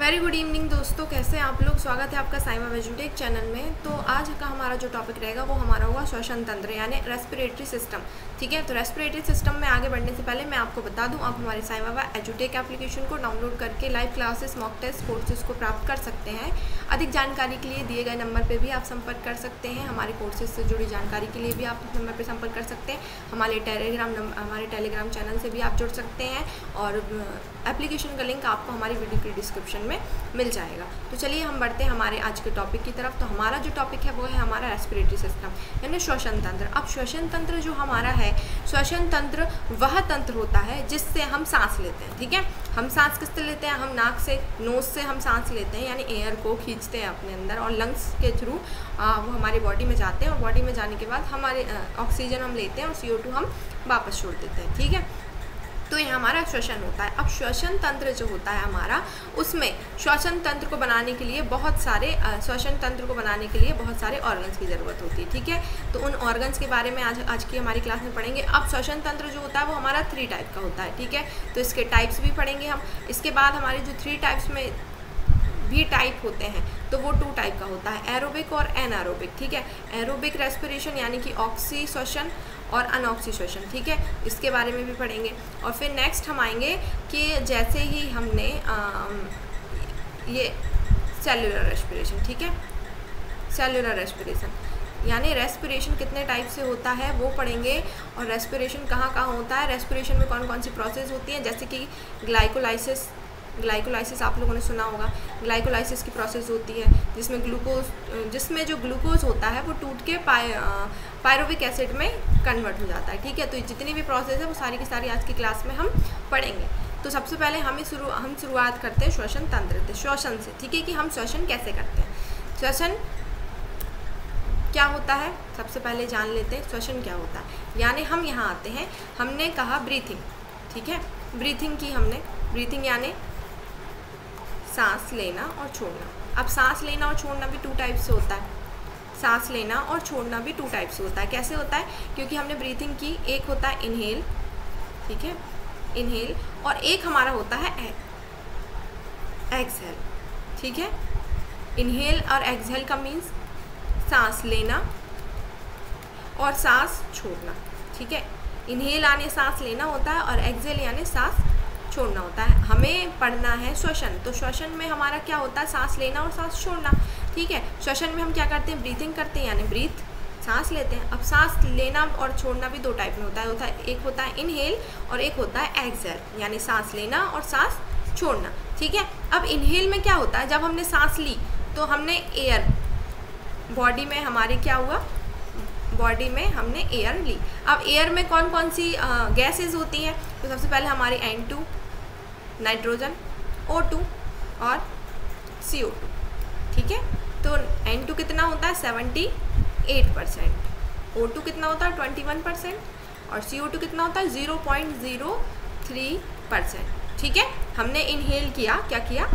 Very good evening दोस्तों, कैसे हैं आप लोग। स्वागत है आपका साइमा वेजुटेक चैनल में। तो आज का हमारा जो टॉपिक रहेगा वो हमारा होगा श्वसन तंत्र यानी रेस्पिरेटरी सिस्टम। ठीक है, तो रेस्पिरेटरी सिस्टम में आगे बढ़ने से पहले मैं आपको बता दूं, आप हमारे साइमा एजुटेक एप्लीकेशन को डाउनलोड करके live classes, mock test, courses को प्राप्त कर सकते हैं। अधिक जानकारी के लिए दिए गए नंबर पर भी आप संपर्क कर सकते हैं। हमारे कोर्सेज से जुड़ी जानकारी के लिए भी आप इस नंबर पर संपर्क कर सकते हैं। हमारे टेलीग्राम चैनल से भी आप जुड़ सकते हैं और एप्लीकेशन का लिंक आपको हमारी वीडियो के डिस्क्रिप्शन में मिल जाएगा। तो चलिए हम बढ़ते हैं हमारे आज के टॉपिक की तरफ। तो हमारा जो टॉपिक है वो है हमारा रेस्पिरेटरी सिस्टम यानी श्वसन तंत्र। अब श्वसन तंत्र जो हमारा है, श्वसन तंत्र वह तंत्र होता है जिससे हम सांस लेते हैं। ठीक है, हम सांस किससे लेते हैं? हम नाक से, नोज से हम सांस लेते हैं यानी एयर को खींचते हैं अपने अंदर और लंग्स के थ्रू वो हमारी बॉडी में जाते हैं और बॉडी में जाने के बाद हमारे ऑक्सीजन हम लेते हैं और CO2 हम वापस छोड़ देते हैं। ठीक है, तो ये हमारा श्वसन होता है। अब श्वसन तंत्र जो होता है हमारा, उसमें श्वसन तंत्र को बनाने के लिए बहुत सारे ऑर्गन्स की ज़रूरत होती है। ठीक है, तो उन ऑर्गन्स के बारे में आज की हमारी क्लास में पढ़ेंगे। अब श्वसन तंत्र जो होता है वो हमारा 3 टाइप का होता है। ठीक है, तो इसके टाइप्स भी पढ़ेंगे हम। इसके बाद हमारे जो 3 टाइप्स में भी टाइप होते हैं तो वो 2 टाइप का होता है, एरोबिक और एनारोबिक। ठीक है, एरोबिक रेस्पिरेशन यानी कि ऑक्सी श्वसन और अनऑक्सी श्वसन। ठीक है, इसके बारे में भी पढ़ेंगे। और फिर नेक्स्ट हम आएंगे कि जैसे ही हमने ये सेल्यूलर रेस्पिरेशन। ठीक है, सेल्यूलर रेस्पिरेशन यानी रेस्पिरेशन कितने टाइप से होता है वो पढ़ेंगे और रेस्पिरेशन कहाँ कहाँ होता है, रेस्पिरेशन में कौन कौन सी प्रोसेस होती हैं। जैसे कि ग्लाइकोलाइसिस आप लोगों ने सुना होगा। ग्लाइकोलाइसिस की प्रोसेस होती है जिसमें जो ग्लूकोज होता है वो टूट के पायरुविक एसिड में कन्वर्ट हो जाता है। ठीक है, तो जितनी भी प्रोसेस है वो सारी की सारी आज की क्लास में हम पढ़ेंगे। तो सबसे पहले हम शुरुआत करते हैं श्वसन तंत्र से, श्वसन से। ठीक है, कि हम श्वसन कैसे करते हैं, श्वसन क्या होता है, सबसे पहले जान लेते हैं श्वसन क्या होता है। यानी हम यहाँ आते हैं, हमने कहा ब्रीथिंग। ठीक है, ब्रीथिंग की हमने, ब्रीथिंग यानी सांस लेना और छोड़ना। अब सांस लेना और छोड़ना भी 2 टाइप से होता है। सांस लेना और छोड़ना भी 2 टाइप से होता है। कैसे होता है? क्योंकि हमने ब्रीथिंग की, एक होता है इनहेल, ठीक है, इनहेल, और एक हमारा होता है एक्सहेल। ठीक है, इनहेल और एक्सहेल का मीन्स सांस लेना और सांस छोड़ना। ठीक है, इनहेल यानी सांस लेना होता है और एक्सहेल यानी सांस छोड़ना होता है। हमें पढ़ना है श्वसन, तो श्वसन में हमारा क्या होता है? सांस लेना और सांस छोड़ना। ठीक है, श्वसन में हम क्या करते हैं? ब्रीथिंग करते हैं यानी ब्रीथ, सांस लेते हैं। अब सांस लेना और छोड़ना भी 2 टाइप में होता है, एक होता है इनहेल और एक होता है एक्सहेल यानी सांस लेना और सांस छोड़ना। ठीक है, अब इनहेल में क्या होता है? जब हमने सांस ली तो हमने एयर बॉडी में हमारे क्या हुआ, बॉडी में हमने एयर ली। अब एयर में कौन कौन सी गैसेस होती हैं? तो सबसे पहले हमारी N2 नाइट्रोजन, O2 और CO2। ठीक है, तो N2 कितना होता है? 78%, O2 कितना होता है? 21% और CO2 कितना होता है? 0.03%। ठीक है, हमने इनहेल किया, क्या किया?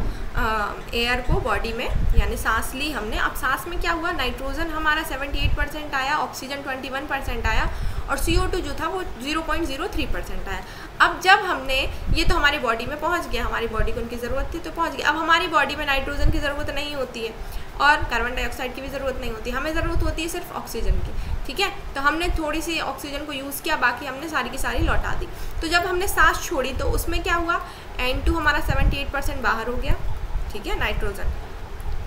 एयर को बॉडी में यानी सांस ली हमने। अब सांस में क्या हुआ? नाइट्रोजन हमारा 78% आया, ऑक्सीजन 21% आया और CO2 जो था वो 0.03% आया। अब जब हमने ये तो हमारी बॉडी में पहुंच गया, हमारी बॉडी को उनकी ज़रूरत थी तो पहुंच गया। अब हमारी बॉडी में नाइट्रोजन की ज़रूरत नहीं होती है और कार्बन डाइऑक्साइड की भी ज़रूरत नहीं होती, हमें ज़रूरत होती है सिर्फ ऑक्सीजन की। ठीक है, तो हमने थोड़ी सी ऑक्सीजन को यूज़ किया, बाकी हमने सारी की सारी लौटा दी। तो जब हमने सांस छोड़ी तो उसमें क्या हुआ? N2 हमारा 78% बाहर हो गया। ठीक है, नाइट्रोजन।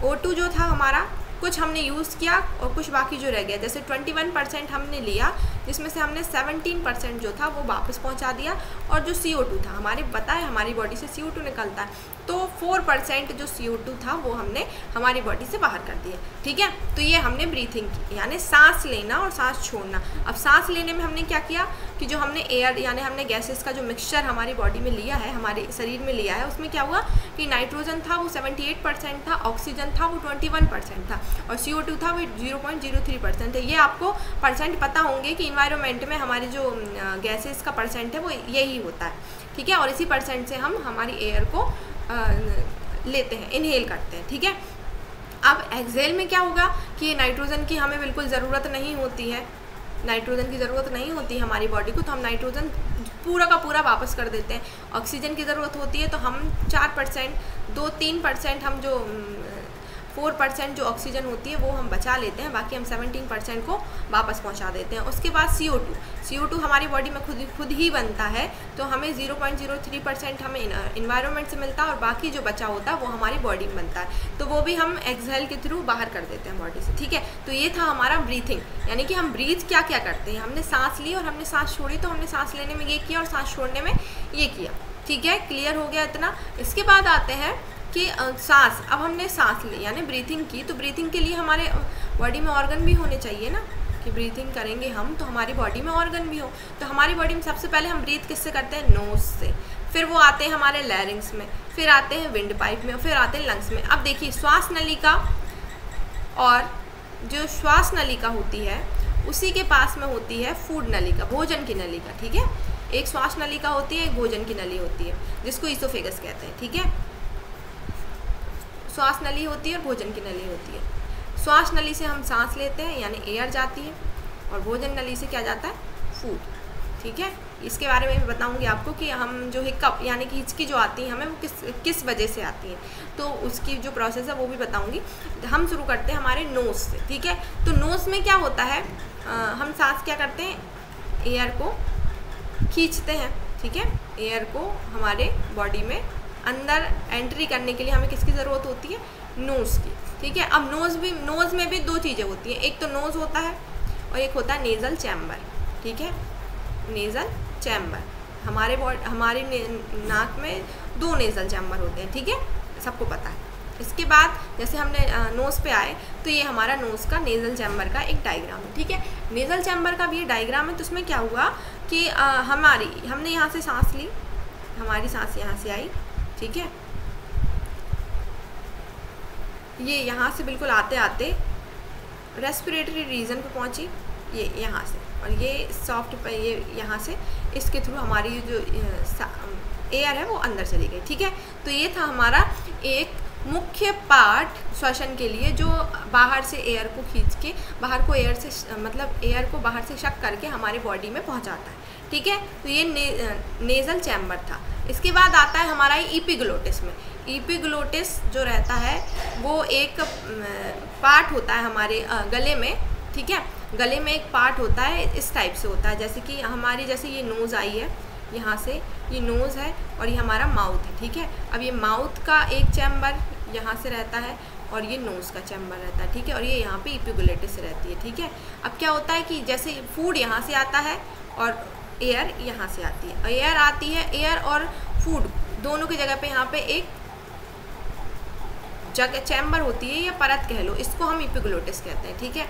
O2 जो था हमारा, कुछ हमने यूज़ किया और कुछ बाकी जो रह गया, जैसे 21% हमने लिया जिसमें से हमने 17% जो था वो वापस पहुंचा दिया और जो CO2 था, हमारे पता है हमारी बॉडी से CO2 निकलता है, तो 4% जो CO2 था वो हमने हमारी बॉडी से बाहर कर दिया। ठीक है, तो ये हमने ब्रीथिंग की यानी सांस लेना और सांस छोड़ना। अब सांस लेने में हमने क्या किया कि जो हमने एयर यानी हमने गैसेस का जो मिक्सचर हमारी बॉडी में लिया है, हमारे शरीर में लिया है, उसमें क्या हुआ कि नाइट्रोजन था वो 78% था, ऑक्सीजन था वो 21% था और CO2 था वो 0.03% है। ये आपको परसेंट पता होंगे कि इन्वायरमेंट में हमारे जो गैसेस का परसेंट है वो यही होता है। ठीक है, और इसी परसेंट से हम हमारी एयर को लेते हैं, इनहेल करते हैं। ठीक है, अब एक्सहेल में क्या होगा कि नाइट्रोजन की हमें बिल्कुल ज़रूरत नहीं होती है। नाइट्रोजन की ज़रूरत नहीं होती हमारी बॉडी को, तो हम नाइट्रोजन पूरा का पूरा वापस कर देते हैं। ऑक्सीजन की ज़रूरत होती है तो हम 4%, 2-3% हम जो 4% जो ऑक्सीजन होती है वो हम बचा लेते हैं, बाकी हम 17% को वापस पहुंचा देते हैं। उसके बाद CO2 हमारी बॉडी में खुद ही बनता है, तो हमें 0.03% हमें इन्वायरमेंट से मिलता है और बाकी जो बचा होता है वो हमारी बॉडी में बनता है, तो वो भी हम एक्सहेल के थ्रू बाहर कर देते हैं बॉडी से। ठीक है, तो ये था हमारा ब्रीथिंग, यानी कि हम ब्रीथ क्या क्या करते हैं। हमने सांस ली और हमने सांस छोड़ी, तो हमने सांस लेने में ये किया और सांस छोड़ने में ये किया। ठीक है, क्लियर हो गया इतना। इसके बाद आते हैं कि सांस, अब हमने सांस ली यानी ब्रीथिंग की, तो ब्रीथिंग के लिए हमारे बॉडी में ऑर्गन भी होने चाहिए ना, कि ब्रीथिंग करेंगे हम तो हमारी बॉडी में ऑर्गन भी हो। तो हमारी बॉडी में सबसे पहले हम ब्रीथ किससे करते हैं? नोज से, फिर वो आते हैं हमारे लैरिंग्स में, फिर आते हैं विंड पाइप में, फिर आते हैं लंग्स में। अब देखिए, श्वास नलिका और जो श्वास नलिका होती है उसी के पास में होती है फूड नलिका, भोजन की नलिका। ठीक है, एक श्वास नलिका होती है, एक भोजन की नली होती है, जिसको ईसोफेगस कहते हैं। ठीक है, श्वास नली होती है और भोजन की नली होती है। श्वास नली से हम सांस लेते हैं यानी एयर जाती है, और भोजन नली से क्या जाता है? फूड। ठीक है, इसके बारे में भी बताऊंगी आपको कि हम जो हिक्कप यानी कि हिचकी जो आती है हमें, वो किस वजह से आती है, तो उसकी जो प्रोसेस है वो भी बताऊंगी। हम शुरू करते हैं हमारे नोज़ से। ठीक है, तो नोज़ में क्या होता है, हम सांस क्या करते हैं? एयर को खींचते हैं। ठीक है, एयर को हमारे बॉडी में अंदर एंट्री करने के लिए हमें किसकी ज़रूरत होती है? नोज़ की। ठीक है, अब नोज़ में भी दो चीज़ें होती हैं, एक तो नोज़ होता है और एक होता है नेज़ल चैम्बर। ठीक है, नेज़ल चैम्बर, हमारे नाक में 2 नेज़ल चैम्बर होते हैं। ठीक है, सबको पता है। इसके बाद जैसे हमने नोज़ पे आए, तो ये हमारा नोज़ का नेज़ल चैम्बर का एक डायग्राम है। ठीक है, नेज़ल चैम्बर का भी ये डायग्राम है। तो उसमें क्या हुआ कि हमने यहाँ से सांस ली, हमारी सांस यहाँ से आई। ठीक है, ये यहाँ से बिल्कुल आते आते रेस्पिरेटरी रीजन पे पहुँची, ये यहाँ से, और ये सॉफ्ट पे, ये यहाँ से इसके थ्रू हमारी जो एयर है वो अंदर चली गई। ठीक है, तो ये था हमारा एक मुख्य पार्ट श्वसन के लिए, जो बाहर से एयर को खींच के बाहर को एयर को बाहर से शक करके हमारे बॉडी में पहुंचाता है। ठीक है, तो ये नेज़ल चैम्बर था। इसके बाद आता है हमारा एपिग्लोटिस में। एपिग्लोटिस जो रहता है वो एक पार्ट होता है हमारे गले में। ठीक है, गले में एक पार्ट होता है, इस टाइप से होता है, जैसे कि जैसे ये नोज़ आई है, यहाँ से ये नोज़ है और ये हमारा माउथ है। ठीक है, अब ये माउथ का एक चैम्बर यहाँ से रहता है और ये नोज़ का चैम्बर रहता है। ठीक है, और ये यहाँ पे एपिग्लोटिस रहती है। ठीक है, अब क्या होता है कि जैसे फूड यहाँ से आता है और एयर यहाँ से आती है, एयर आती है, एयर और फूड दोनों की जगह पे यहाँ पे एक जगह चैम्बर होती है या परत कह लो, इसको हम एपिग्लोटिस कहते हैं। ठीक है,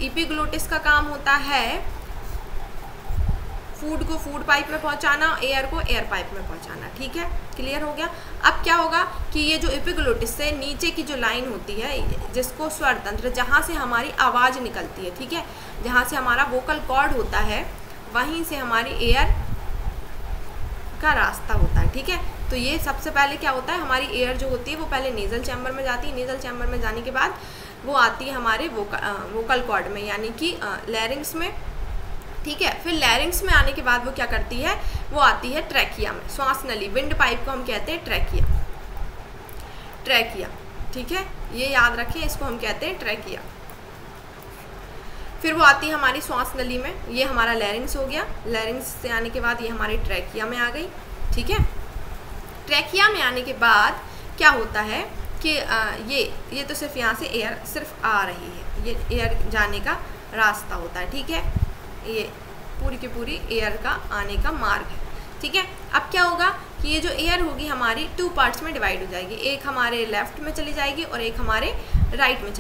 एपिग्लोटिस का काम होता है फूड को फूड पाइप में पहुंचाना, एयर को एयर पाइप में पहुंचाना। ठीक है, क्लियर हो गया। अब क्या होगा कि ये जो एपिग्लोटिस से नीचे की जो लाइन होती है, जिसको स्वर तंत्र, जहाँ से हमारी आवाज़ निकलती है, ठीक है, जहाँ से हमारा वोकल कॉर्ड होता है, वहीं से हमारी एयर का रास्ता होता है। ठीक है, तो ये सबसे पहले क्या होता है, हमारी एयर जो होती है वो पहले नेज़ल चैम्बर में जाती है, नेज़ल चैम्बर में जाने के बाद वो आती है हमारे वोकल कॉर्ड में, यानी कि लैरिंग्स में। ठीक है, फिर लैरिंग्स में आने के बाद वो क्या करती है, वो आती है ट्रैकिया में, श्वास नली, विंड पाइप को हम कहते हैं ट्रैकिया। ठीक है, ये याद रखें, इसको हम कहते हैं ट्रैकिया। फिर वो आती है हमारी श्वास नली में, ये हमारा लैरिंग्स हो गया, लैरिंग्स से आने के बाद ये हमारी ट्रैकिया में आ गई। ठीक है, ट्रैकिया में आने के बाद क्या होता है कि ये तो सिर्फ यहाँ से एयर सिर्फ आ रही है, ये एयर जाने का रास्ता होता है। ठीक है, ये पूरी की पूरी एयर का आने का मार्ग है। ठीक है, अब क्या होगा कि ये जो एयर होगी हमारी 2 पार्ट्स में डिवाइड हो जाएगी, एक हमारे लेफ्ट में चली जाएगी और एक हमारे राइट में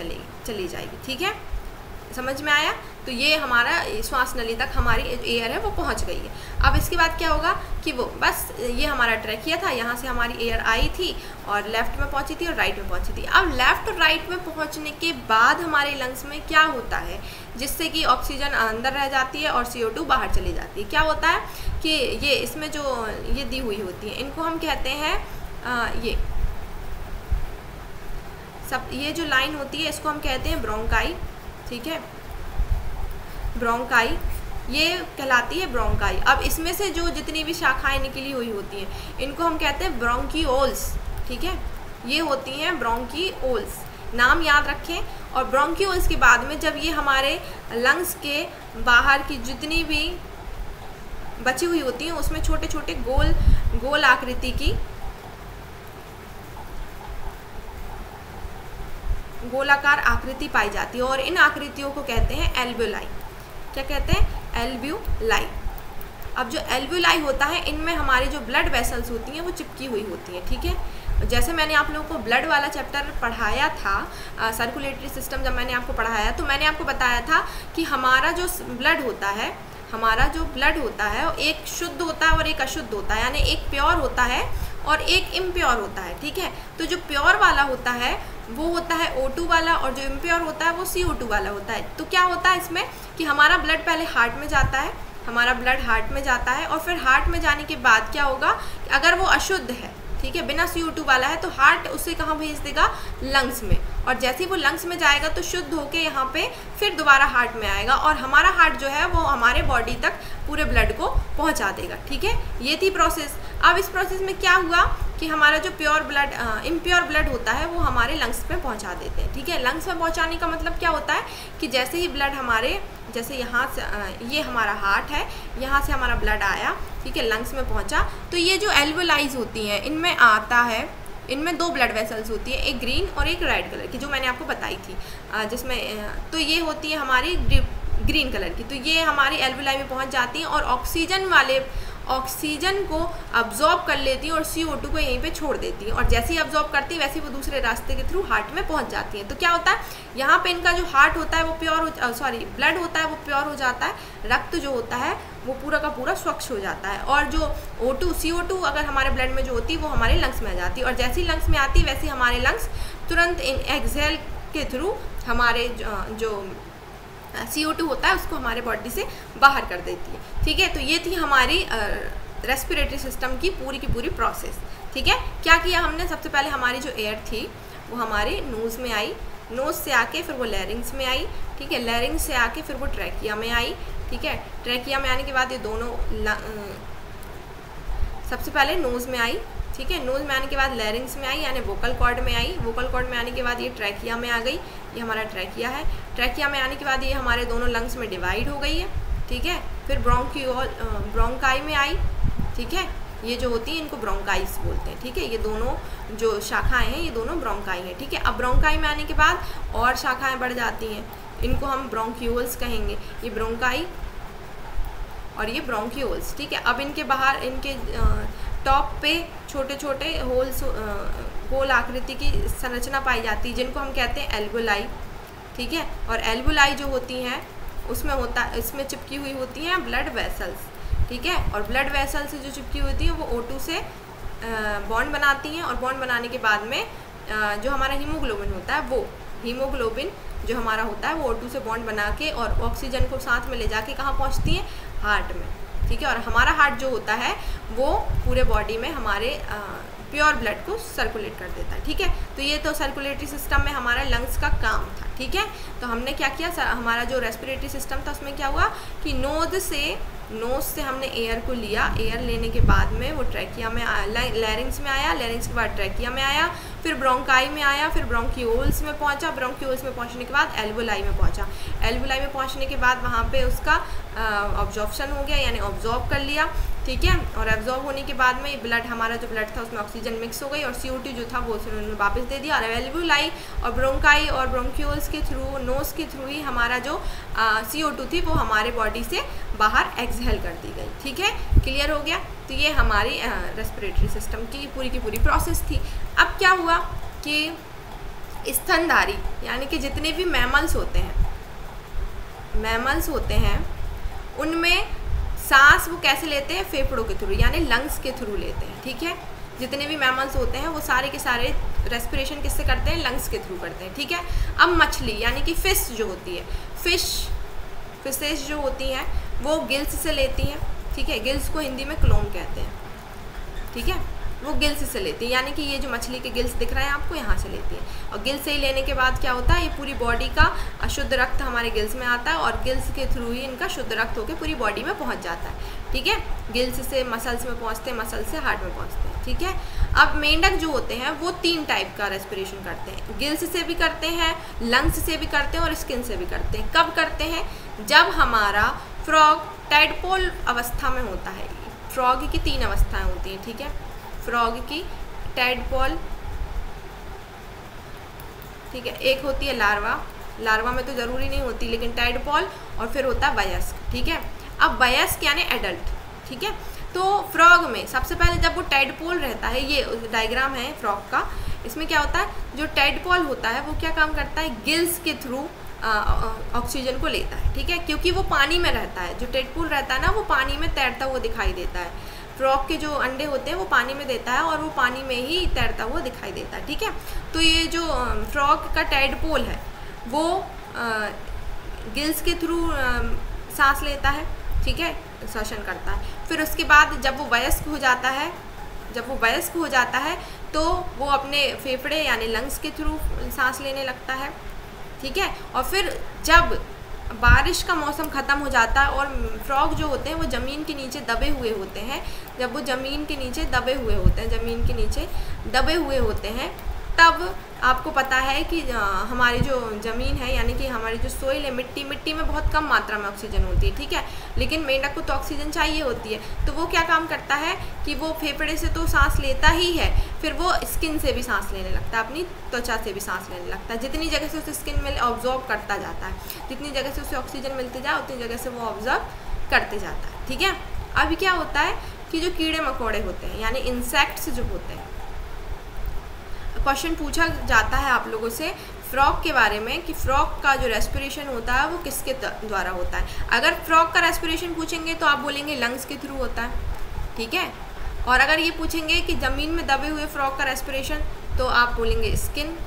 चली जाएगी। ठीक है, समझ में आया। तो ये हमारा श्वास नली तक हमारी एयर है वो पहुंच गई है। अब इसके बाद क्या होगा कि वो बस ये हमारा ट्रैकिया था, यहाँ से हमारी एयर आई थी और लेफ्ट में पहुंची थी और राइट में पहुंची थी। अब लेफ्ट और राइट में पहुंचने के बाद हमारे लंग्स में क्या होता है, जिससे कि ऑक्सीजन अंदर रह जाती है और CO2 बाहर चली जाती है। क्या होता है कि ये इसमें जो ये दी हुई होती है, इनको हम कहते हैं ये जो लाइन होती है इसको हम कहते हैं ब्रोंकाई। ठीक है, ब्रोंकाई, ये कहलाती है ब्रोंकाई। अब इसमें से जो जितनी भी शाखाएं निकली हुई होती हैं इनको हम कहते हैं ब्रोंकियोल्स, ठीक है, ये होती हैं ब्रोंकियोल्स, नाम याद रखें। और ब्रोंकियोल्स के बाद में जब ये हमारे लंग्स के बाहर की जितनी भी बची हुई होती हैं उसमें छोटे छोटे गोल आकृति की गोलाकार आकृति पाई जाती है और इन आकृतियों को कहते हैं एल्ब्यूलाई। क्या कहते हैं? एल्ब्यूलाई। अब जो एल्ब्यूलाई होता है इनमें हमारी जो ब्लड वेसल्स होती हैं वो चिपकी हुई होती हैं, ठीक है। जैसे मैंने आप लोगों को ब्लड वाला चैप्टर पढ़ाया था, सर्कुलेटरी सिस्टम जब मैंने आपको पढ़ाया तो मैंने आपको बताया था कि हमारा जो ब्लड होता है एक शुद्ध होता है और एक अशुद्ध होता है, यानी एक प्योर होता है और एक इम्प्योर होता है, ठीक है। तो जो प्योर वाला होता है वो होता है O2 वाला और जो इम्प्योर होता है वो CO2 वाला होता है। तो क्या होता है इसमें कि हमारा ब्लड पहले हार्ट में जाता है, और फिर हार्ट में जाने के बाद क्या होगा, अगर वो अशुद्ध है, ठीक है, बिना CO2 वाला है, तो हार्ट उसे कहाँ भेज देगा? लंग्स में। और जैसे ही वो लंग्स में जाएगा तो शुद्ध होके यहाँ पे फिर दोबारा हार्ट में आएगा और हमारा हार्ट जो है वो हमारे बॉडी तक पूरे ब्लड को पहुँचा देगा, ठीक है। ये थी प्रोसेस। अब इस प्रोसेस में क्या हुआ कि हमारा जो इम्प्योर ब्लड होता है वो हमारे लंग्स में पहुँचा देते हैं, ठीक है। लंग्स में पहुँचाने का मतलब क्या होता है कि जैसे ही ब्लड जैसे यहाँ से ये हमारा हार्ट है, यहाँ से हमारा ब्लड आया, ठीक है, लंग्स में पहुँचा, तो ये जो एल्वोलाइज होती हैं इनमें आता है, इनमें 2 ब्लड वेसल्स होती है, एक ग्रीन और एक रेड कलर की, जो मैंने आपको बताई थी, जिसमें तो ये होती है हमारी ग्रीन कलर की। तो ये हमारी एल्वोलाई में पहुँच जाती हैं और ऑक्सीजन को अब्जॉर्ब कर लेती हैं और CO2 को यहीं पे छोड़ देती हैं, और जैसे ही अब्जॉर्ब करती हैं वैसे ही वो दूसरे रास्ते के थ्रू हार्ट में पहुंच जाती हैं। तो क्या होता है, यहाँ पे इनका जो हार्ट होता है वो ब्लड होता है वो प्योर हो जाता है, रक्त जो होता है वो पूरा का पूरा स्वच्छ हो जाता है, और जो CO2 अगर हमारे ब्लड में जो होती है वो हमारे लंग्स में आ जाती है, और जैसे ही लंग्स में आती है वैसे ही हमारे लंग्स तुरंत एक्सहेल के थ्रू हमारे जो CO2 होता है उसको हमारे बॉडी से बाहर कर देती है, ठीक है। तो ये थी हमारी रेस्पिरेटरी सिस्टम की पूरी प्रोसेस, ठीक है। क्या किया हमने, सबसे पहले हमारी जो एयर थी वो हमारे नोज़ में आई, नोज़ से आके फिर वो लैरिंग्स में आई, ठीक है, लैरिंग्स से आके फिर वो ट्रैकिया में आई, ठीक है। ट्रैकिया में आने के बाद ये दोनों सबसे पहले नोज़ में आई, ठीक है, नोज़ में आने के बाद लैरिंग्स में आई यानी वोकल कॉर्ड में आई, वोकल कॉर्ड में आने के बाद ये ट्रैकिया में आ गई, ये हमारा ट्रैकिया है। ट्रैकिया में आने के बाद ये हमारे दोनों लंग्स में डिवाइड हो गई है, ठीक है। फिर ब्रोंकाई में आई, ठीक है, ये जो होती हैं इनको ब्रोंकाइस बोलते हैं, ठीक है। ये दोनों जो शाखाएं हैं ये दोनों ब्रोंकाई हैं, ठीक है। अब ब्रोंकाई में आने के बाद और शाखाएं बढ़ जाती हैं, इनको हम ब्रोंक्यूल्स कहेंगे, ये ब्रोंकाई और ये ब्रोंक्यूल्स, ठीक है। अब इनके बाहर इनके टॉप पे छोटे छोटे होल्स, गोल आकृति की संरचना पाई जाती है जिनको हम कहते हैं एल्वोलाई, ठीक है। और एल्वोलाई जो होती हैं इसमें चिपकी हुई होती हैं ब्लड वेसल्स, ठीक है। और ब्लड वेसल से जो चिपकी होती हैं वो O2 से बॉन्ड बनाती हैं, और बॉन्ड बनाने के बाद में जो हमारा हीमोग्लोबिन होता है वो हीमोग्लोबिन जो हमारा होता है वो O2 से बॉन्ड बना के और ऑक्सीजन को साथ में ले जाके कहाँ पहुँचती हैं? हार्ट में, ठीक है। और हमारा हार्ट जो होता है वो पूरे बॉडी में हमारे प्योर ब्लड को सर्कुलेट कर देता है, ठीक है। तो ये तो सर्कुलेटरी सिस्टम में हमारा लंग्स का काम था, ठीक है। तो हमने क्या किया, हमारा जो रेस्पिरेटरी सिस्टम था उसमें क्या हुआ कि नोज से हमने एयर को लिया, एयर लेने के बाद में वो ट्रैकिया में लैरिंग्स में आया, लैरिंग्स के बाद ट्रैकिया में आया, फिर ब्रोंकाई में आया, फिर ब्रोंक्यूल्स में पहुंचा, ब्रोंक्यूल्स में पहुंचने के बाद एल्वोलाई में पहुंचा, एल्वोलाई में पहुंचने के बाद वहाँ पे उसका ऑब्जॉर्प्शन हो गया यानी ऑब्जॉर्ब कर लिया, ठीक है। और एब्जॉर्ब होने के बाद में हमारा जो ब्लड था उसमें ऑक्सीजन मिक्स हो गई और CO2 जो था वो उन्होंने वापस दे दिया, और एल्वोलाई और ब्रोंकाई और ब्रोंक्यूल्स के थ्रू, नोज के थ्रू ही हमारा जो CO2 थी वो हमारे बॉडी से बाहर एक्सहेल कर दी गई, ठीक है। क्लियर हो गया। तो ये हमारी रेस्पिरेटरी सिस्टम की पूरी प्रोसेस थी। अब क्या हुआ कि स्तनधारी यानी कि जितने भी मैमल्स होते हैं उनमें सांस वो कैसे लेते हैं? फेफड़ों के थ्रू यानी लंग्स के थ्रू लेते हैं, ठीक है। जितने भी मैमल्स होते हैं वो सारे के सारे रेस्पिरेशन किससे करते हैं? लंग्स के थ्रू करते हैं, ठीक है। अब मछली यानी कि फिश जो होती है, फिशेस जो होती हैं वो गिल्स से लेती हैं, ठीक है। गिल्स को हिंदी में क्लोम कहते हैं, ठीक है। वो गिल्स से लेती है, यानी कि ये जो मछली के गिल्स दिख रहे हैं आपको यहाँ से लेती है। और गिल्स से ही लेने के बाद क्या होता है, ये पूरी बॉडी का अशुद्ध रक्त हमारे गिल्स में आता है और गिल्स के थ्रू ही इनका शुद्ध रक्त होकर पूरी बॉडी में पहुँच जाता है। ठीक है, गिल्स से मसल्स में पहुँचते हैं, मसल से हार्ट में पहुँचते हैं। ठीक है, अब मेंढक जो होते हैं वो 3 टाइप का रेस्पिरेशन करते हैं, गिल्स से भी करते हैं, लंग्स से भी करते हैं और स्किन से भी करते हैं। कब करते हैं, जब हमारा फ्रॉग टैडपोल अवस्था में होता है। फ्रॉग की 3 अवस्थाएं होती हैं। ठीक है, फ्रॉग की, टैडपोल, ठीक है, एक होती है लार्वा, लार्वा में तो ज़रूरी नहीं होती, लेकिन टैडपोल, और फिर होता है वयस्क। ठीक है, अब वयस्क यानी एडल्ट। ठीक है, तो फ्रॉग में सबसे पहले जब वो टैडपोल रहता है, ये डायग्राम है फ्रॉग का, इसमें क्या होता है, जो टैडपोल होता है वो क्या काम करता है, गिल्स के थ्रू ऑक्सीजन को लेता है। ठीक है, क्योंकि वो पानी में रहता है, जो टैडपोल रहता है ना वो पानी में तैरता हुआ दिखाई देता है। फ्रॉग के जो अंडे होते हैं वो पानी में देता है और वो पानी में ही तैरता हुआ दिखाई देता है। ठीक है, तो ये जो फ्रॉग का टैडपोल है वो गिल्स के थ्रू सांस लेता है। ठीक है, श्वसन करता है। फिर उसके बाद जब वो वयस्क हो जाता है, तो वो अपने फेफड़े यानी लंग्स के थ्रू सांस लेने लगता है। ठीक है, और फिर जब बारिश का मौसम ख़त्म हो जाता है और फ्रॉग जो होते हैं वो ज़मीन के नीचे दबे हुए होते हैं, जब वो ज़मीन के नीचे दबे हुए होते हैं तब आपको पता है कि हमारी जो ज़मीन है यानी कि हमारी जो सोइल है, मिट्टी में बहुत कम मात्रा में ऑक्सीजन होती है। ठीक है, लेकिन मेंढक को तो ऑक्सीजन चाहिए होती है, तो वो क्या काम करता है कि वो फेफड़े से तो सांस लेता ही है, फिर वो स्किन से भी सांस लेने लगता है, अपनी त्वचा से भी सांस लेने लगता है। जितनी जगह से उसे स्किन में ऑब्जॉर्व करता जाता है, जितनी जगह से उसे ऑक्सीजन मिलती जाए उतनी जगह से वो ऑब्जॉर्व करते जाता है। ठीक है, अभी क्या होता है कि जो कीड़े मकोड़े होते हैं यानी इंसेक्ट्स जो होते हैं, क्वेश्चन पूछा जाता है आप लोगों से फ्रॉग के बारे में कि फ्रॉग का जो रेस्पिरेशन होता है वो किसके द्वारा होता है। अगर फ्रॉग का रेस्पिरेशन पूछेंगे तो आप बोलेंगे लंग्स के थ्रू होता है। ठीक है, और अगर ये पूछेंगे कि ज़मीन में दबे हुए फ्रॉग का रेस्पिरेशन तो आप बोलेंगे स्किन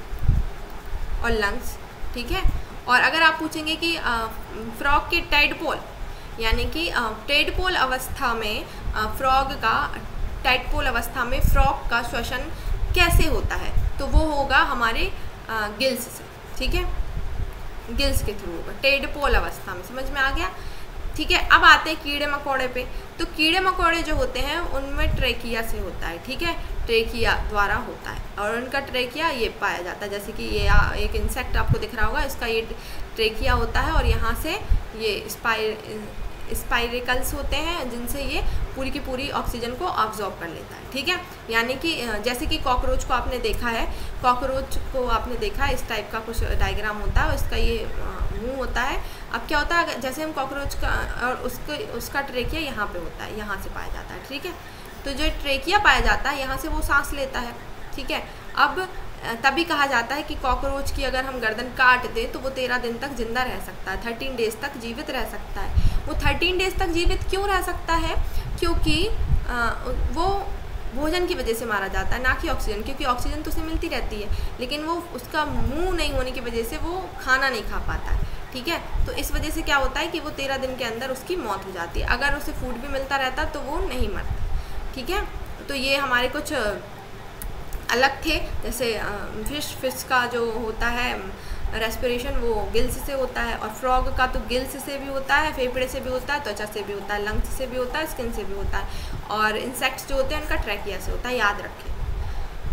और लंग्स। ठीक है, और अगर आप पूछेंगे कि फ्रॉग के टैडपोल यानी कि टैडपोल अवस्था में फ्रॉग का श्वसन कैसे होता है, तो वो होगा हमारे गिल्स से। ठीक है, गिल्स के थ्रू होगा टैडपोल अवस्था में। समझ में आ गया? ठीक है, अब आते हैं कीड़े मकोड़े पे। तो कीड़े मकोड़े जो होते हैं उनमें ट्रेकिया से होता है। ठीक है, ट्रेकिया द्वारा होता है और उनका ट्रेकिया ये पाया जाता है, जैसे कि ये एक इंसेक्ट आपको दिख रहा होगा, इसका ये ट्रेकिया होता है और यहाँ से ये स्पाइरिकल्स होते हैं जिनसे ये पूरी की पूरी ऑक्सीजन को ऑब्जॉर्ब कर लेता है। ठीक है, यानी कि जैसे कि कॉकरोच को आपने देखा है, इस टाइप का कुछ डायग्राम होता है, इसका ये मुंह होता है। अब क्या होता है, जैसे हम कॉकरोच का और उसका ट्रेकिया यहाँ पे होता है, यहाँ से पाया जाता है। ठीक है, तो जो ट्रेकिया पाया जाता है यहाँ से वो सांस लेता है। ठीक है, अब तभी कहा जाता है कि कॉकरोच की अगर हम गर्दन काट दें तो वो 13 दिन तक जिंदा रह सकता है, 13 डेज तक जीवित रह सकता है। वो 13 डेज तक जीवित क्यों रह सकता है? क्योंकि वो भोजन की वजह से मारा जाता है, ना कि ऑक्सीजन, क्योंकि ऑक्सीजन तो उसे मिलती रहती है, लेकिन वो उसका मुंह नहीं होने की वजह से वो खाना नहीं खा पाता है। ठीक है, तो इस वजह से क्या होता है कि वो 13 दिन के अंदर उसकी मौत हो जाती है। अगर उसे फूड भी मिलता रहता तो वो नहीं मरता। ठीक है, तो ये हमारे कुछ अलग थे, जैसे फिश का जो होता है रेस्पिरेशन वो गिल्स से होता है, और फ्रॉग का तो गिल्स से भी होता है, फेफड़े से भी होता है, त्वचा से भी होता है, लंग्स से भी होता है, स्किन से भी होता है, और इंसेक्ट्स जो होते हैं उनका ट्रैकिया से होता है, याद रखें।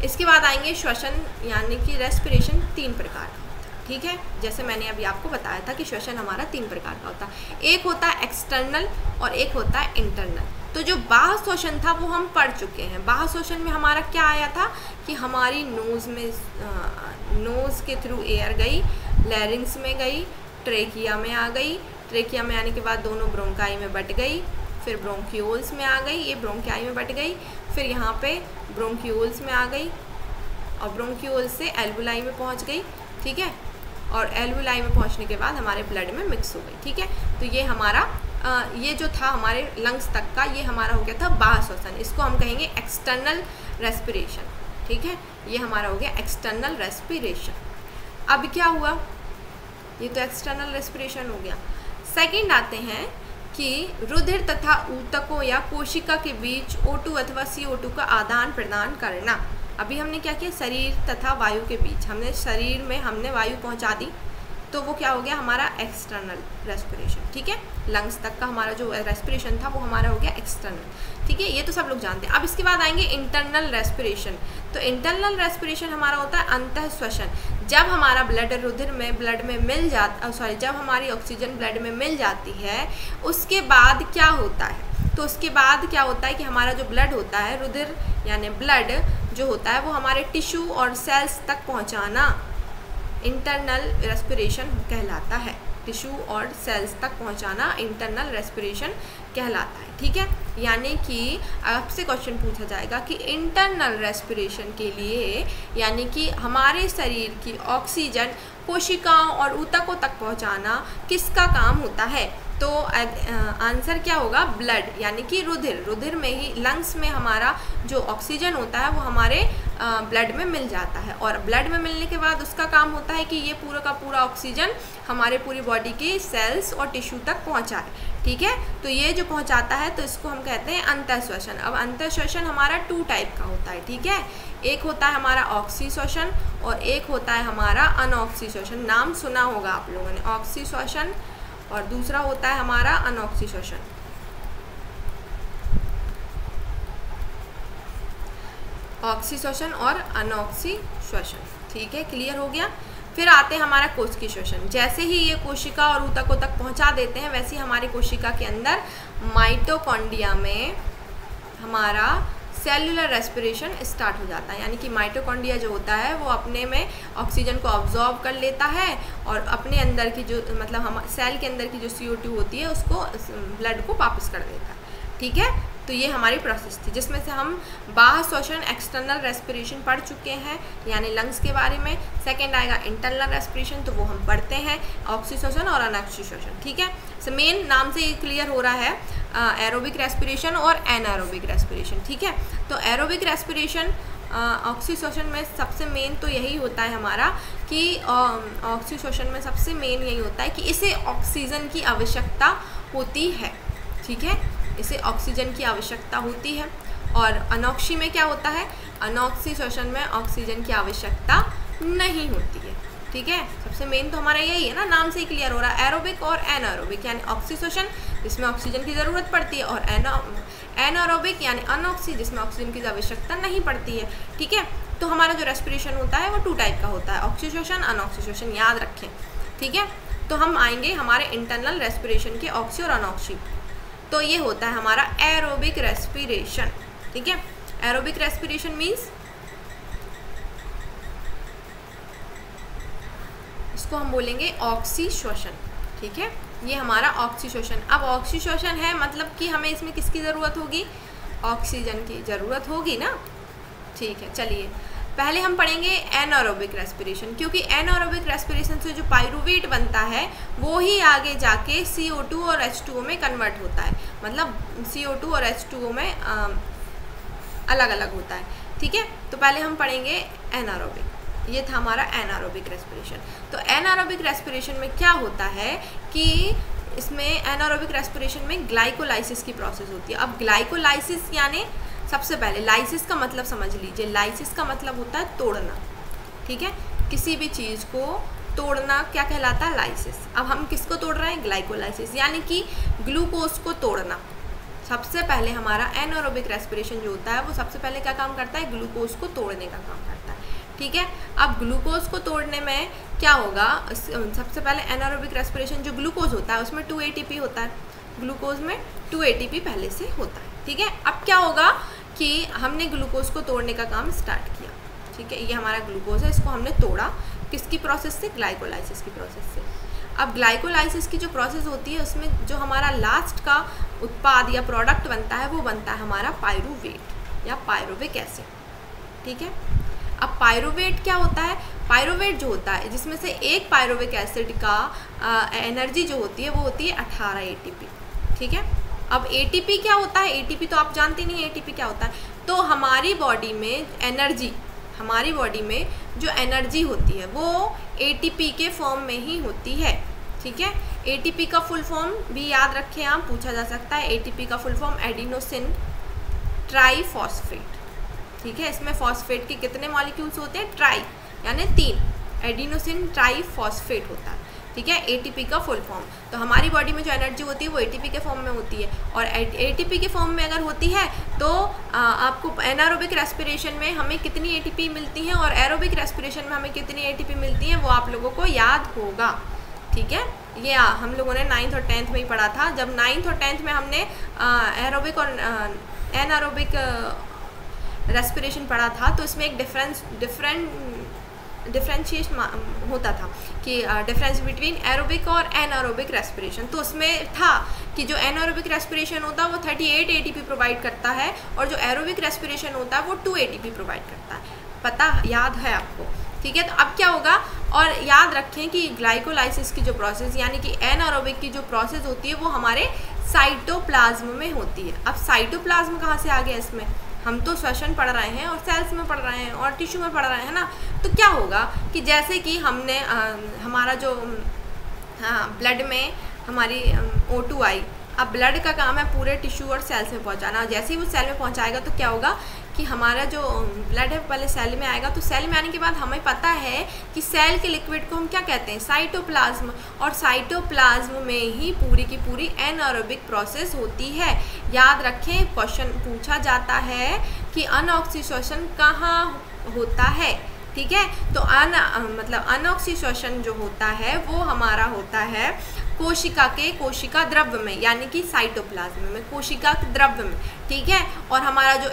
इसके बाद आएंगे श्वसन, यानी कि रेस्पिरेशन 3 प्रकार का होता है। ठीक है, जैसे मैंने अभी आपको बताया था कि श्वसन हमारा 3 प्रकार का होता है, एक होता है एक्सटर्नल और एक होता है इंटरनल। तो जो बाह्य श्वसन था वो हम पढ़ चुके हैं। बाह्य श्वसन में हमारा क्या आया था कि हमारी नोज़ के थ्रू एयर गई, लैरिंग्स में गई, ट्रेकिया में आ गई, ट्रेकिया में आने के बाद दोनों ब्रोंकाई में बट गई, फिर ब्रोंक्यूल्स में आ गई, ये ब्रोंकाई में बट गई, फिर यहाँ पे ब्रोंक्यूल्स में आ गई और ब्रोंक्यूल्स से एल्वुलाई में पहुँच गई। ठीक है, और एल्वुलाई में पहुँचने के बाद हमारे ब्लड में मिक्स हो गई। ठीक है, तो ये हमारा ये जो था हमारे लंग्स तक का, ये हमारा हो गया था बाह्य श्वसन, इसको हम कहेंगे एक्सटर्नल रेस्पिरेशन। ठीक है, ये हमारा हो गया एक्सटर्नल रेस्पिरेशन। अब क्या हुआ, ये तो एक्सटर्नल रेस्पिरेशन हो गया। सेकंड आते हैं कि रुधिर तथा ऊतकों या कोशिका के बीच O2 अथवा CO2 का आदान प्रदान करना। अभी हमने क्या किया, शरीर तथा वायु के बीच हमने शरीर में हमने वायु पहुंचा दी, तो वो क्या हो गया हमारा एक्सटर्नल रेस्पिरेशन। ठीक है, लंग्स तक का हमारा जो रेस्पिरेशन था वो हमारा हो गया एक्सटर्नल। ठीक है, ये तो सब लोग जानते हैं। अब इसके बाद आएंगे इंटरनल रेस्पिरेशन। तो इंटरनल रेस्पिरेशन हमारा होता है अंतः श्वसन। जब हमारा ब्लड में मिल जाता जब हमारी ऑक्सीजन ब्लड में मिल जाती है, उसके बाद क्या होता है, तो उसके बाद क्या होता है कि हमारा जो ब्लड होता है, रुधिर यानी ब्लड जो होता है वो हमारे टिश्यू और सेल्स तक पहुंचाना इंटरनल रेस्पिरेशन कहलाता है। टिश्यू और सेल्स तक पहुंचाना इंटरनल रेस्पिरेशन कहलाता है। ठीक है, यानी कि आपसे क्वेश्चन पूछा जाएगा कि इंटरनल रेस्पिरेशन के लिए यानी कि हमारे शरीर की ऑक्सीजन कोशिकाओं और ऊतकों तक पहुंचाना किसका काम होता है, तो आंसर क्या होगा, ब्लड यानी कि रुधिर में ही लंग्स में हमारा जो ऑक्सीजन होता है वो हमारे ब्लड में मिल जाता है, और ब्लड में मिलने के बाद उसका काम होता है कि ये पूरा का पूरा ऑक्सीजन हमारे पूरी बॉडी के सेल्स और टिश्यू तक पहुंचाए। ठीक है, तो ये जो पहुंचाता है तो इसको हम कहते हैं अंतः श्वसन। अब अंतः श्वसन हमारा 2 टाइप का होता है। ठीक है, एक होता है हमारा ऑक्सी श्वसन और एक होता है हमारा अनऑक्सी श्वसन। नाम सुना होगा आप लोगों ने, ऑक्सी श्वसन और दूसरा होता है हमारा अनऑक्सी श्वसन। ऑक्सी श्वसन और अनऑक्सी श्वसन। ठीक है, क्लियर हो गया। फिर आते हैं हमारा कोशिकी श्वसन। जैसे ही ये कोशिका और ऊतकों तक पहुंचा देते हैं, वैसे ही हमारी कोशिका के अंदर माइटोकॉन्ड्रिया में हमारा सेल्यूलर रेस्पिरेशन स्टार्ट हो जाता है। यानी कि माइटोकॉन्ड्रिया जो होता है वो अपने में ऑक्सीजन को ऑब्जॉर्ब कर लेता है और अपने अंदर की जो मतलब हम सेल के अंदर की जो CO2 होती है उसको ब्लड को वापस कर देता है। ठीक है, तो ये हमारी प्रोसेस थी जिसमें से हम बाह्य श्वसन एक्सटर्नल रेस्पिरेशन पढ़ चुके हैं यानी लंग्स के बारे में। सेकंड आएगा इंटरनल रेस्पिरेशन, तो वो हम पढ़ते हैं ऑक्सी श्वसन और अनऑक्सी श्वसन। ठीक है, सो मेन नाम से ये क्लियर हो रहा है एरोबिक रेस्पिरेशन और एनारोबिक रेस्पिरेशन। ठीक है, तो एरोबिक रेस्पिरेशन ऑक्सी श्वसन में सबसे मेन तो यही होता है हमारा कि ऑक्सी श्वसन में सबसे मेन यही होता है कि इसे ऑक्सीजन की आवश्यकता होती है। ठीक है, इसे ऑक्सीजन की आवश्यकता होती है। और अनॉक्सी में क्या होता है, अनॉक्सी श्वसन में ऑक्सीजन की आवश्यकता नहीं होती है। ठीक है, सबसे मेन तो हमारा यही है ना, नाम से ही क्लियर हो रहा है। एरोबिक और एनारोबिक यानी ऑक्सी श्वसन जिसमें ऑक्सीजन की ज़रूरत पड़ती है, और एनारोबिक यानी अनऑक्सी जिसमें ऑक्सीजन की आवश्यकता नहीं पड़ती है। ठीक है, तो हमारा जो रेस्पिरेशन होता है वो 2 टाइप का होता है, ऑक्सी श्वसन अनऑक्सी श्वसन, याद रखें। ठीक है, तो हम आएंगे हमारे इंटरनल रेस्पिरेशन के ऑक्सी और अनऑक्सी। तो ये होता है हमारा एरोबिक रेस्पिरेशन। ठीक है, एरोबिक रेस्पिरेशन मीन्स इसको हम बोलेंगे ऑक्सी श्वसन। ठीक है, ये हमारा ऑक्सी श्वसन। अब ऑक्सी श्वसन है मतलब कि हमें इसमें किसकी ज़रूरत होगी, ऑक्सीजन की ज़रूरत होगी ना। ठीक है, चलिए पहले हम पढ़ेंगे एनारोबिक रेस्पिरेशन, क्योंकि एनारोबिक रेस्पिरेशन से जो पाइरूवेट बनता है वो ही आगे जाके CO2 और H2O में कन्वर्ट होता है। मतलब CO2 और H2O में अलग अलग होता है। ठीक है, तो पहले हम पढ़ेंगे एनारोबिक। ये था हमारा एनारोबिक रेस्पिरेशन। तो एनारोबिक रेस्पिरेशन में क्या होता है कि इसमें एनारोबिक रेस्पिरेशन में ग्लाइकोलाइसिस की प्रोसेस होती है। अब ग्लाइकोलाइसिस यानी सबसे पहले लाइसिस का मतलब समझ लीजिए। लाइसिस का मतलब होता है तोड़ना। ठीक है, किसी भी चीज़ को तोड़ना क्या कहलाता है, लाइसिस। अब हम किसको तोड़ रहे हैं, ग्लाइकोलाइसिस यानी कि ग्लूकोज को तोड़ना। सबसे पहले हमारा एनारोबिक रेस्पिरेशन जो होता है वो सबसे पहले क्या काम करता है, ग्लूकोज को तोड़ने का काम करता है। ठीक है, अब ग्लूकोज को तोड़ने में क्या होगा, सबसे पहले एनारोबिक रेस्पिरेशन जो ग्लूकोज होता है उसमें 2 ATP होता है। ग्लूकोज में 2 ATP पहले से होता है। ठीक है, अब क्या होगा कि हमने ग्लूकोज को तोड़ने का काम स्टार्ट किया। ठीक है, ये हमारा ग्लूकोज है, इसको हमने तोड़ा किसकी प्रोसेस से, ग्लाइकोलाइसिस की प्रोसेस से। अब ग्लाइकोलाइसिस की जो प्रोसेस होती है उसमें जो हमारा लास्ट का उत्पाद या प्रोडक्ट बनता है वो बनता है हमारा पाइरूवेट या पाइरूविक एसिड। ठीक है, अब पाइरूवेट क्या होता है, पाइरूवेट जो होता है जिसमें से एक पाइरूविक एसिड का एनर्जी जो होती है वो होती है 18 ATP। ठीक है, अब ATP क्या होता है, ATP तो आप जानते नहीं ATP क्या होता है। तो हमारी बॉडी में एनर्जी, हमारी बॉडी में जो एनर्जी होती है वो ATP के फॉर्म में ही होती है। ठीक है। एटीपी का फुल फॉर्म भी याद रखें आप, पूछा जा सकता है। एटीपी का फुल फॉर्म एडिनोसिन ट्राईफॉस्फेट, ठीक है। इसमें फॉस्फेट के कितने मॉलिक्यूल्स होते हैं? ट्राई, यानी 3, एडिनोसिन ट्राईफॉस्फेट होता है, ठीक है। एटीपी का फुल फॉर्म। तो हमारी बॉडी में जो एनर्जी होती है वो एटीपी के फॉर्म में होती है, और एटीपी के फॉर्म में अगर होती है तो आपको एनारोबिक रेस्पिरेशन में हमें कितनी एटीपी मिलती है और एरोबिक रेस्पिरेशन में हमें कितनी एटीपी मिलती है वो आप लोगों को याद होगा, ठीक है। ये हम लोगों ने 9th और 10th में ही पढ़ा था। जब 9th और 10th में हमने एरोबिक और एनारोबिक रेस्पिरेशन पढ़ा था तो इसमें एक डिफरेंशिएशन होता था कि डिफरेंस बिटवीन एरोबिक और एनारोबिक रेस्पिरेशन। तो उसमें था कि जो एनारोबिक रेस्पिरेशन होता है वो 38 एटीपी प्रोवाइड करता है और जो एरोबिक रेस्पिरेशन होता है वो 2 एटीपी प्रोवाइड करता है। पता याद है आपको, ठीक है। तो अब क्या होगा, और याद रखें कि ग्लाइकोलाइसिस की जो प्रोसेस यानी कि एनारोबिक की जो प्रोसेस होती है वो हमारे साइटोप्लाज्म में होती है। अब साइटोप्लाज्म कहाँ से आ गया इसमें? हम तो श्वसन पढ़ रहे हैं और सेल्स में पढ़ रहे हैं और टिश्यू में पढ़ रहे हैं ना। तो क्या होगा कि जैसे कि हमने हमारा जो ब्लड में हमारी O2 आई, अब ब्लड का काम है पूरे टिश्यू और सेल्स में पहुंचाना। जैसे ही वो सेल में पहुंचाएगा तो क्या होगा कि हमारा जो ब्लड है पहले सेल में आएगा, तो सेल में आने के बाद हमें पता है कि सेल के लिक्विड को हम क्या कहते हैं? साइटोप्लाज्म। और साइटोप्लाज्म में ही पूरी की पूरी एनारोबिक प्रोसेस होती है। याद रखें, क्वेश्चन पूछा जाता है कि अनऑक्सीडेशन कहाँ होता है, ठीक है। तो मतलब अनऑक्सीडेशन जो होता है वो हमारा होता है कोशिका द्रव्य में, यानी कि साइटोप्लाज्म में, कोशिका द्रव्य में, ठीक है। और हमारा जो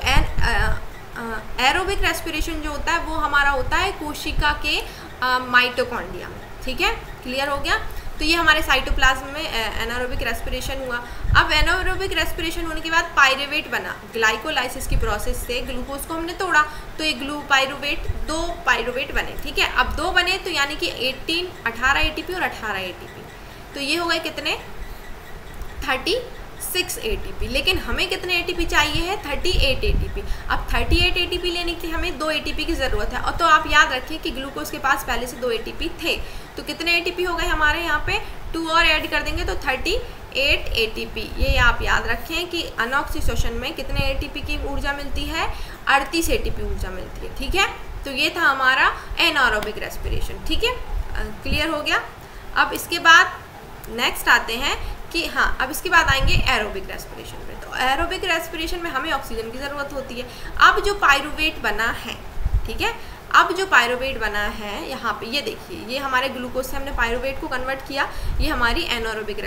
एरोबिक रेस्पिरेशन जो होता है वो हमारा होता है कोशिका के माइटोकॉन्ड्रिया में, ठीक है। क्लियर हो गया? तो ये हमारे साइटोप्लाज्म में एनारोबिक रेस्पिरेशन हुआ। अब एनारोबिक रेस्पिरेशन होने के बाद पायरुवेट बना। ग्लाइकोलाइसिस की प्रोसेस से ग्लूकोज को हमने तोड़ा तो ये पायरुवेट, 2 पायरुवेट बने, ठीक है। अब 2 बने तो यानी कि 18 एटीपी और 18 एटीपी, तो ये हो गए कितने? 36 एटीपी। लेकिन हमें कितने एटीपी चाहिए है? 38 एटीपी। अब 38 एटीपी लेने के लिए हमें 2 एटीपी की ज़रूरत है। और तो आप याद रखें कि ग्लूकोज के पास पहले से 2 एटीपी थे, तो कितने एटीपी हो गए हमारे यहाँ पे? 2 और ऐड कर देंगे तो 38 एटीपी। ये आप याद रखें कि अनऑक्सीडेशन में कितने एटीपी की ऊर्जा मिलती है? 38 एटीपी ऊर्जा मिलती है, ठीक है। तो ये था हमारा एनारोबिक रेस्पिरेशन, ठीक है। क्लियर हो गया? अब इसके बाद नेक्स्ट आते हैं कि हाँ, अब इसके बाद आएंगे एरोबिक रेस्पिरेशन में। तो एरोबिक रेस्पिरेशन में हमें ऑक्सीजन की ज़रूरत होती है। अब जो पायरुवेट बना है, ठीक है, अब जो पायरुवेट बना है यहाँ पे ये देखिए, ये हमारे ग्लूकोज से हमने पायरुवेट को कन्वर्ट किया, ये हमारी एनारोबिक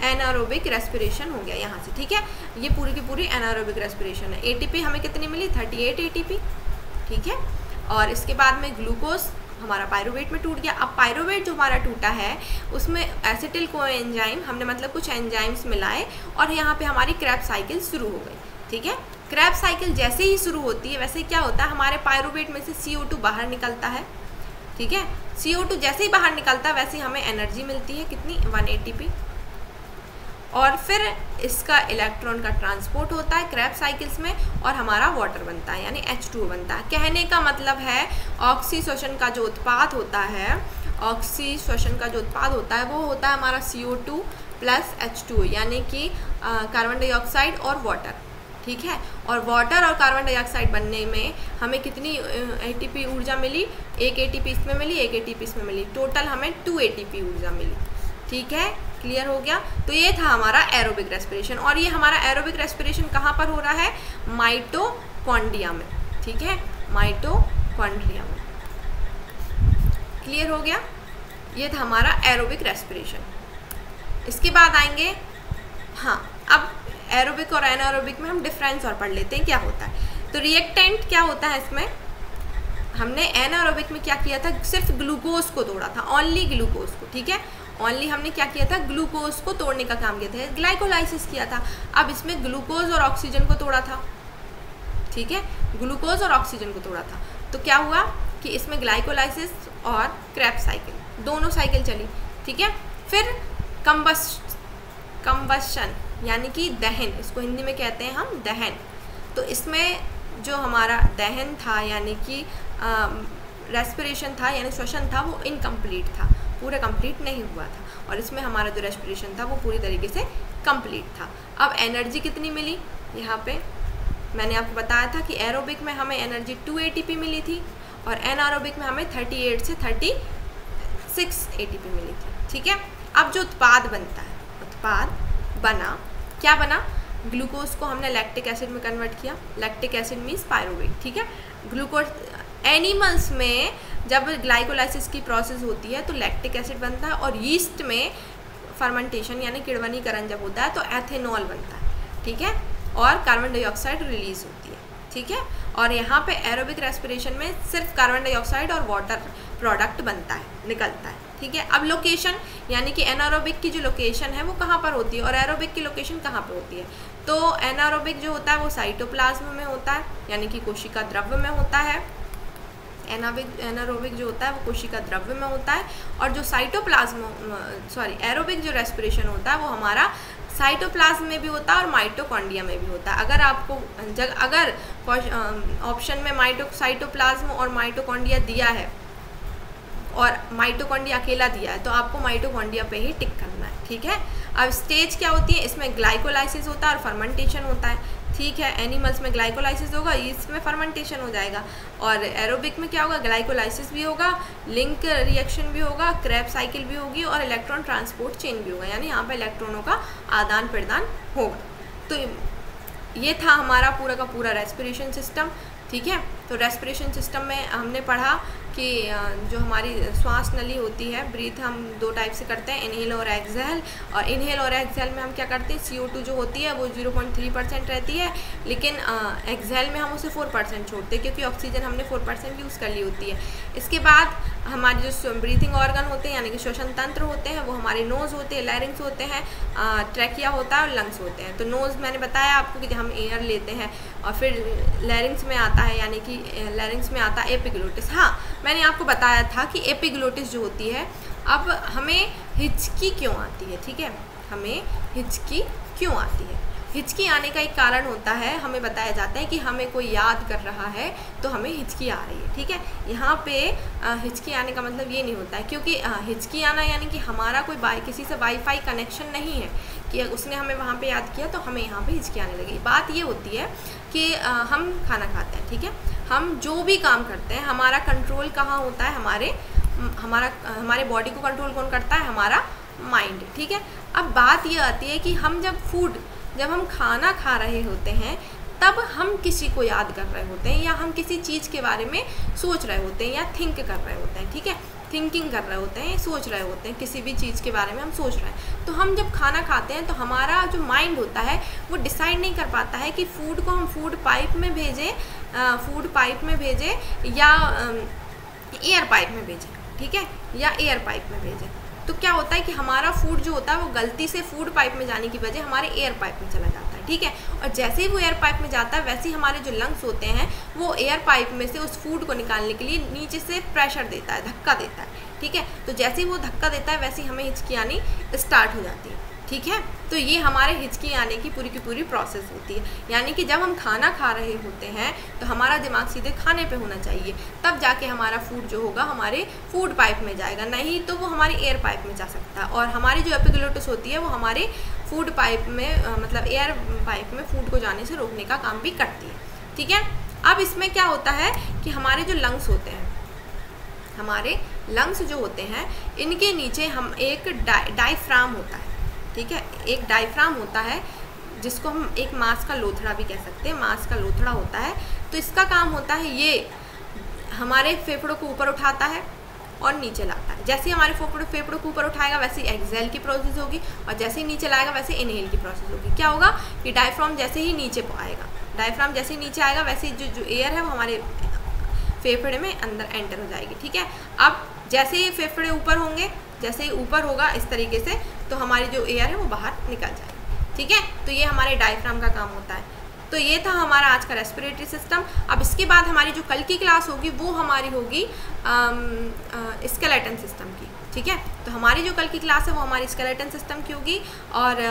एनारोबिक रेस्पिरेशन हो गया यहाँ से, ठीक है। ये पूरी की पूरी एनारोबिक रेस्पिरेशन है। एटीपी हमें कितनी मिली? 38 एटीपी, ठीक है। और इसके बाद में ग्लूकोज हमारा पायरुवेट में टूट गया। अब पायरुवेट जो हमारा टूटा है उसमें एसिटिल कोएंजाइम हमने मतलब कुछ एंजाइम्स मिलाए और यहाँ पे हमारी क्रेब्स साइकिल शुरू हो गई, ठीक है। क्रेब्स साइकिल जैसे ही शुरू होती है वैसे क्या होता है, हमारे पायरुवेट में से CO2 बाहर निकलता है, ठीक है। CO2 जैसे ही बाहर निकलता है वैसे हमें एनर्जी मिलती है, कितनी? 1 एटीपी। और फिर इसका इलेक्ट्रॉन का ट्रांसपोर्ट होता है क्रेब्स साइकिल्स में और हमारा वाटर बनता है, यानी H2O बनता है। कहने का मतलब है ऑक्सीडेशन का जो उत्पाद होता है, ऑक्सीडेशन का जो उत्पाद होता है वो होता है हमारा CO2 प्लस H2O, यानी कि कार्बन डाइऑक्साइड और वाटर, ठीक है। और वाटर और कार्बन डाइऑक्साइड बनने में हमें कितनी एटीपी ऊर्जा मिली? 1 एटीपी इसमें मिली, 1 एटीपी इसमें मिली, टोटल हमें 2 एटीपी ऊर्जा मिली, ठीक है। क्लियर हो गया? तो ये था हमारा एरोबिक रेस्पिरेशन। और ये हमारा एरोबिक रेस्पिरेशन कहाँ पर हो रहा है? माइटोकॉन्ड्रिया में, ठीक है, माइटोकॉन्ड्रिया में। क्लियर हो गया? ये था हमारा एरोबिक रेस्पिरेशन। इसके बाद आएंगे, हाँ, अब एरोबिक और एनारोबिक में हम डिफरेंस और पढ़ लेते हैं क्या होता है। तो रिएक्टेंट क्या होता है इसमें? हमने एनारोबिक में क्या किया था? सिर्फ ग्लूकोज को तोड़ा था, ओनली ग्लूकोज को, ठीक है। ओनली हमने क्या किया था? ग्लूकोज को तोड़ने का काम किया था, ग्लाइकोलाइसिस किया था। अब इसमें ग्लूकोज और ऑक्सीजन को तोड़ा था, ठीक है, ग्लूकोज और ऑक्सीजन को तोड़ा था। तो क्या हुआ कि इसमें ग्लाइकोलाइसिस और क्रेब्स साइकिल दोनों साइकिल चली, ठीक है। फिर कंबस्शन यानी कि दहन, इसको हिंदी में कहते हैं हम दहन। तो इसमें जो हमारा दहन था यानी कि रेस्पिरेशन था यानी श्वसन था वो इनकम्प्लीट था, पूरा कंप्लीट नहीं हुआ था, और इसमें हमारा जो रेस्पिरेशन था वो पूरी तरीके से कंप्लीट था। अब एनर्जी कितनी मिली, यहाँ पे मैंने आपको बताया था कि एरोबिक में हमें एनर्जी 2 ATP मिली थी और एनारोबिक में हमें 38 से 36 ATP मिली थी, ठीक है। अब जो उत्पाद बनता है, उत्पाद बना, क्या बना, ग्लूकोज को हमने लैक्टिक एसिड में कन्वर्ट किया, लैक्टिक एसिड मीन्स पायरुवेट, ठीक है। ग्लूकोज एनिमल्स में जब ग्लाइकोलाइसिस की प्रोसेस होती है तो लैक्टिक एसिड बनता है, और यीस्ट में फर्मेंटेशन यानी किण्वनीकरण जब होता है तो एथेनॉल बनता है, ठीक है, और कार्बन डाइऑक्साइड रिलीज होती है, ठीक है। और यहाँ पे एरोबिक रेस्पिरेशन में सिर्फ कार्बन डाइऑक्साइड और वाटर प्रोडक्ट बनता है, निकलता है, ठीक है। अब लोकेशन यानी कि एनारोबिक की जो लोकेशन है वो कहाँ पर होती है और एरोबिक की लोकेशन कहाँ पर होती है, तो एनारोबिक जो होता है वो साइटोप्लाज्म में होता है यानी कि कोशिका द्रव्य में होता है, एनारोबिक जो होता है वो कोशिका द्रव्य में होता है, और जो एरोबिक जो रेस्पिरेशन होता है वो हमारा साइटोप्लाज्म में भी होता है और माइटोकॉन्ड्रिया में भी होता है। अगर आपको अगर ऑप्शन में साइटोप्लाज्म और माइटोकॉन्ड्रिया दिया है और माइटोकॉन्ड्रिया अकेला दिया है तो आपको माइटोकॉन्ड्रिया पे ही टिक करना है, ठीक है। अब स्टेज क्या होती है, इसमें ग्लाइकोलाइसिस होता है और फर्मेंटेशन होता है, ठीक है। एनिमल्स में ग्लाइकोलाइसिस होगा, इसमें फर्मेंटेशन हो जाएगा, और एरोबिक में क्या होगा, ग्लाइकोलाइसिस भी होगा, लिंक रिएक्शन भी होगा, क्रेब साइकिल भी होगी और इलेक्ट्रॉन ट्रांसपोर्ट चेन भी होगा, यानी यहाँ पे इलेक्ट्रॉनों का आदान प्रदान होगा। तो ये था हमारा पूरा का पूरा रेस्पिरेशन सिस्टम, ठीक है। तो रेस्पिरेशन सिस्टम में हमने पढ़ा कि जो हमारी श्वास नली होती है, ब्रीथ हम 2 टाइप से करते हैं, इनहेल और एक्सहेल, और इनहेल और एक्सहेल में हम क्या करते हैं, CO2 जो होती है वो 0.3% रहती है, लेकिन एक्सहेल में हम उसे 4% छोड़ते हैं क्योंकि ऑक्सीजन हमने 4% यूज़ कर ली होती है। इसके बाद हमारे जो ब्रीथिंग ऑर्गन होते हैं यानी कि श्वसन तंत्र होते हैं वो हमारे नोज़ होते हैं, लैरिंग्स होते हैं, ट्रैकिया होता है और लंग्स होते हैं। तो नोज़ मैंने बताया आपको कि हम एयर लेते हैं, और फिर लैरिंग्स में आता है यानी कि लैरिंग्स में आता है एपिग्लोटिस। हाँ, मैंने आपको बताया था कि एपिग्लोटिस जो होती है, अब हमें हिचकी क्यों आती है, ठीक है, हमें हिचकी क्यों आती है। हिचकी आने का एक कारण होता है, हमें बताया जाता है कि हमें कोई याद कर रहा है तो हमें हिचकी आ रही है, ठीक है। यहाँ पे हिचकी आने का मतलब ये नहीं होता है, क्योंकि हिचकी आना यानी कि हमारा कोई किसी से वाईफाई कनेक्शन नहीं है कि उसने हमें वहाँ पे याद किया तो हमें यहाँ पे हिचकी आने लगी। बात ये होती है कि हम खाना खाते हैं, ठीक है, हम जो भी काम करते हैं हमारा कंट्रोल कहाँ होता है, हमारे बॉडी को कंट्रोल कौन करता है, हमारा माइंड, ठीक है। अब बात ये आती है कि जब हम खाना खा रहे होते हैं तब हम किसी को याद कर रहे होते हैं या हम किसी चीज़ के बारे में सोच रहे होते हैं या थिंक कर रहे होते हैं, ठीक है, थिंकिंग कर रहे होते हैं, सोच रहे होते हैं, किसी भी चीज़ के बारे में हम सोच रहे हैं। तो हम जब खाना खाते हैं तो हमारा जो माइंड होता है वो डिसाइड नहीं कर पाता है कि फूड को हम फूड पाइप में भेजें या एयर पाइप में भेजें, ठीक है, या एयर पाइप में भेजें। तो क्या होता है कि हमारा फूड जो होता है वो गलती से फूड पाइप में जाने की वजह हमारे एयर पाइप में चला जाता है, ठीक है। और जैसे ही वो एयर पाइप में जाता है वैसे ही हमारे जो लंग्स होते हैं वो एयर पाइप में से उस फूड को निकालने के लिए नीचे से प्रेशर देता है, धक्का देता है, ठीक है। तो जैसे ही वो धक्का देता है वैसे ही हमें हिचकी आनी स्टार्ट हो जाती है, ठीक है। तो ये हमारे हिचकी आने की पूरी प्रोसेस होती है, यानी कि जब हम खाना खा रहे होते हैं तो हमारा दिमाग सीधे खाने पे होना चाहिए, तब जाके हमारा फूड जो होगा हमारे फूड पाइप में जाएगा, नहीं तो वो हमारे एयर पाइप में जा सकता है। और हमारी जो एपिग्लोटिस होती है वो हमारे फूड पाइप में मतलब एयर पाइप में फूड को जाने से रोकने का काम भी करती है, ठीक है। अब इसमें क्या होता है कि हमारे जो लंग्स होते हैं, हमारे लंग्स जो होते हैं इनके नीचे हम एक डायफ्राम होता है, ठीक है, एक डायफ्राम होता है जिसको हम एक मांस का लोथड़ा भी कह सकते हैं, मांस का लोथड़ा होता है। तो इसका काम होता है ये हमारे फेफड़ों को ऊपर उठाता है और नीचे लाता है। जैसे ही हमारे फेफड़ों को ऊपर उठाएगा वैसे ही एक्सहेल की प्रोसेस होगी, और जैसे ही नीचे लाएगा वैसे इनहेल की प्रोसेस होगी। क्या होगा कि डायफ्राम जैसे ही नीचे आएगा वैसे ही जो एयर है वो हमारे फेफड़े में अंदर एंटर हो जाएगी, ठीक है। अब जैसे ही फेफड़े ऊपर होंगे, जैसे ही ऊपर होगा इस तरीके से, तो हमारी जो एयर है वो बाहर निकल जाएगी, ठीक है। तो ये हमारे डायफ्राम का काम होता है। तो ये था हमारा आज का रेस्पिरेटरी सिस्टम। अब इसके बाद हमारी जो कल की क्लास होगी वो हमारी होगी स्केलेटन सिस्टम की, ठीक है। तो हमारी जो कल की क्लास है वो हमारी स्केलेटन सिस्टम की होगी, और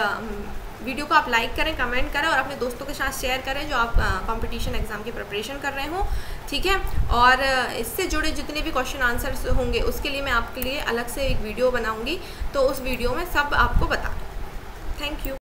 वीडियो को आप लाइक करें, कमेंट करें और अपने दोस्तों के साथ शेयर करें जो आप कंपटीशन एग्ज़ाम की प्रिपरेशन कर रहे हो, ठीक है। और इससे जुड़े जितने भी क्वेश्चन आंसर्स होंगे उसके लिए मैं आपके लिए अलग से एक वीडियो बनाऊँगी, तो उस वीडियो में सब आपको बता दूँ। Thank you.